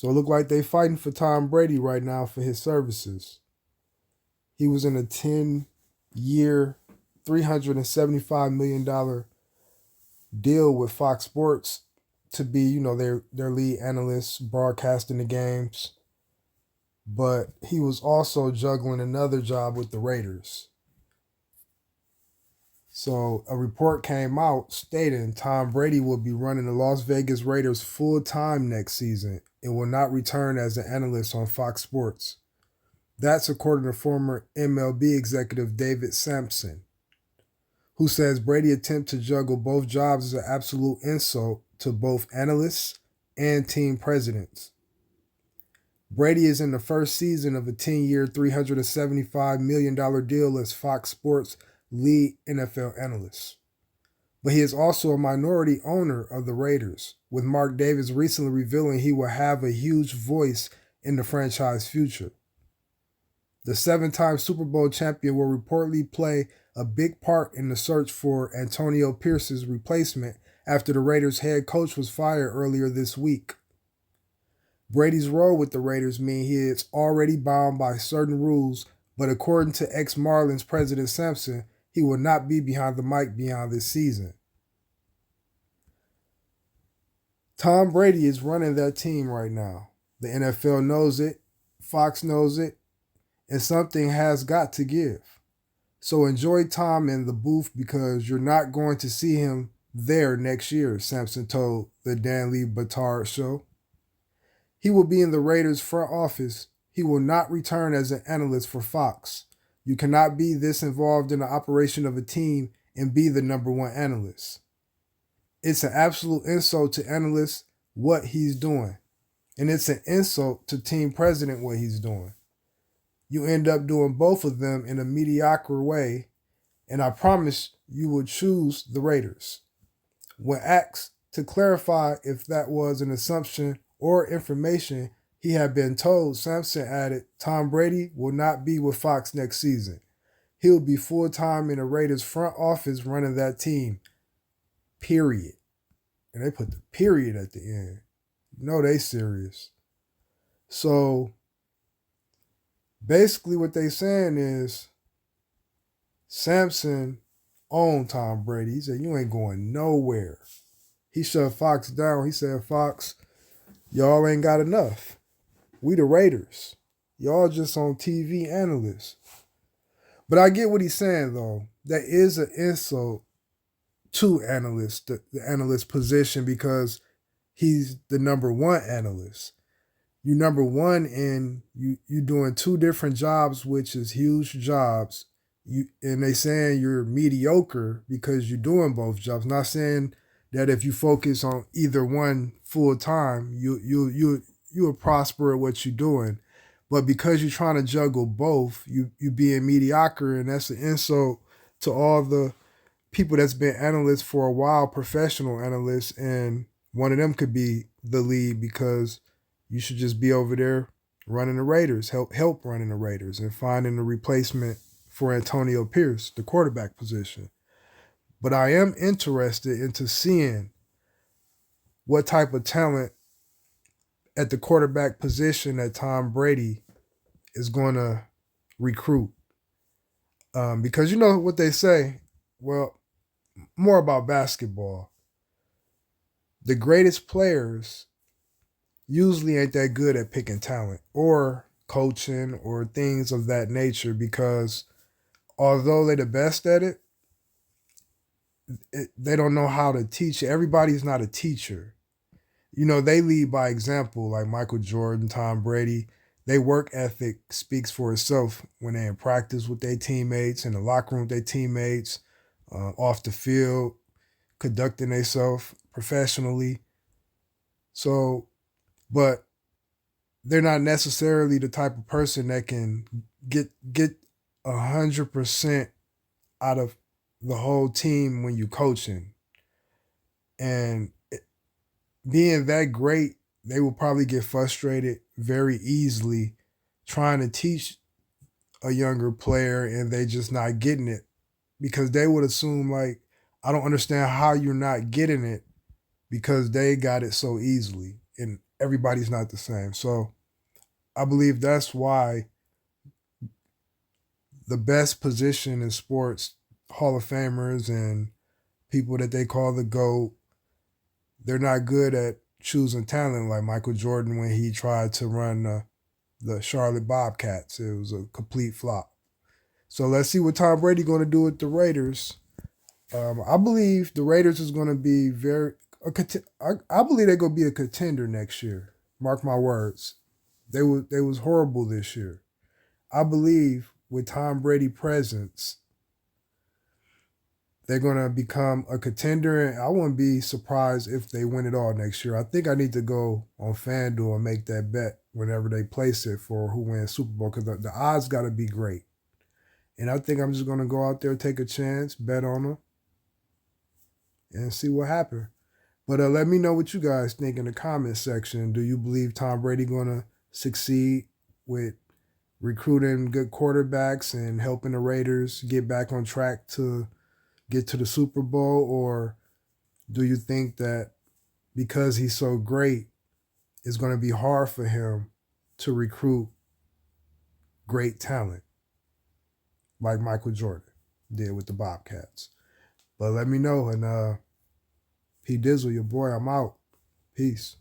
So it looked like they fighting for Tom Brady right now for his services. He was in a 10-year, $375 million deal with Fox Sports to be, their lead analyst broadcasting the games. But he was also juggling another job with the Raiders. So a report came out stating Tom Brady will be running the Las Vegas Raiders full time next season and will not return as an analyst on Fox Sports. That's according to former MLB executive David Sampson, who says Brady's attempt to juggle both jobs is an absolute insult to both analysts and team presidents. Brady is in the first season of a 10-year, $375 million deal as Fox Sports lead NFL analyst. But he is also a minority owner of the Raiders, with Mark Davis recently revealing he will have a huge voice in the franchise future. The 7-time Super Bowl champion will reportedly play a big part in the search for Antonio Pierce's replacement after the Raiders' head coach was fired earlier this week. Brady's role with the Raiders means he is already bound by certain rules, but according to ex-Marlins president Sampson, he will not be behind the mic beyond this season. Tom Brady is running that team right now. The NFL knows it, Fox knows it, and something has got to give. So enjoy Tom in the booth because you're not going to see him there next year, Sampson told the Dan Lee Batard show. He will be in the Raiders front office. He will not return as an analyst for Fox. You cannot be this involved in the operation of a team and be the number one analyst. It's an absolute insult to analysts what he's doing. And it's an insult to team president what he's doing. You end up doing both of them in a mediocre way, and I promise you will choose the Raiders. When asked to clarify if that was an assumption or information he had been told, Sampson added, Tom Brady will not be with Fox next season. He'll be full-time in the Raiders front office running that team, period. And they put the period at the end. You know they serious. So basically what they saying is Sampson owned Tom Brady. He said, you ain't going nowhere. He shut Fox down. He said, Fox, y'all ain't got enough. We the Raiders. Y'all just on TV analysts. But I get what he's saying, though. That is an insult to analysts, the analyst position, because he's the number one analyst. You number one and you doing two different jobs, which is huge jobs. And they saying you're mediocre because you're doing both jobs. Not saying that if you focus on either one full time, you'll prosper at what you're doing. But because you're trying to juggle both, you being mediocre, and that's an insult to all the people that's been analysts for a while, professional analysts, and one of them could be the lead because you should just be over there running the Raiders, help running the Raiders and finding a replacement for Antonio Pierce, the quarterback position. But I am interested into seeing what type of talent at the quarterback position that Tom Brady is going to recruit. Because you know what they say, well, more about basketball. The greatest players usually ain't that good at picking talent or coaching or things of that nature because although they're the best at it, they don't know how to teach it. Everybody's not a teacher. You know, they lead by example, like Michael Jordan, Tom Brady. Their work ethic speaks for itself when they're in practice with their teammates, in the locker room with their teammates, off the field, conducting themselves professionally. So, but they're not necessarily the type of person that can get 100% out of the whole team when you coaching. And being that great, they will probably get frustrated very easily trying to teach a younger player and they just not getting it because they would assume like, I don't understand how you're not getting it because they got it so easily. And everybody's not the same. So I believe that's why the best position in sports, Hall of Famers and people that they call the GOAT, they're not good at choosing talent like Michael Jordan when he tried to run the Charlotte Bobcats. It was a complete flop. So let's see what Tom Brady going to do with the Raiders. I believe the Raiders is going to be I believe they're going to be a contender next year. Mark my words. They was horrible this year. I believe with Tom Brady presence, they're going to become a contender, and I wouldn't be surprised if they win it all next year. I think I need to go on FanDuel and make that bet whenever they place it for who wins Super Bowl, because the odds got to be great. And I think I'm just going to go out there, take a chance, bet on them, and see what happens. But let me know what you guys think in the comment section. Do you believe Tom Brady going to succeed with recruiting good quarterbacks and helping the Raiders get back on track to get to the Super Bowl? Or do you think that because he's so great, it's going to be hard for him to recruit great talent like Michael Jordan did with the Bobcats? But let me know. And P Dizzle, your boy, I'm out. Peace.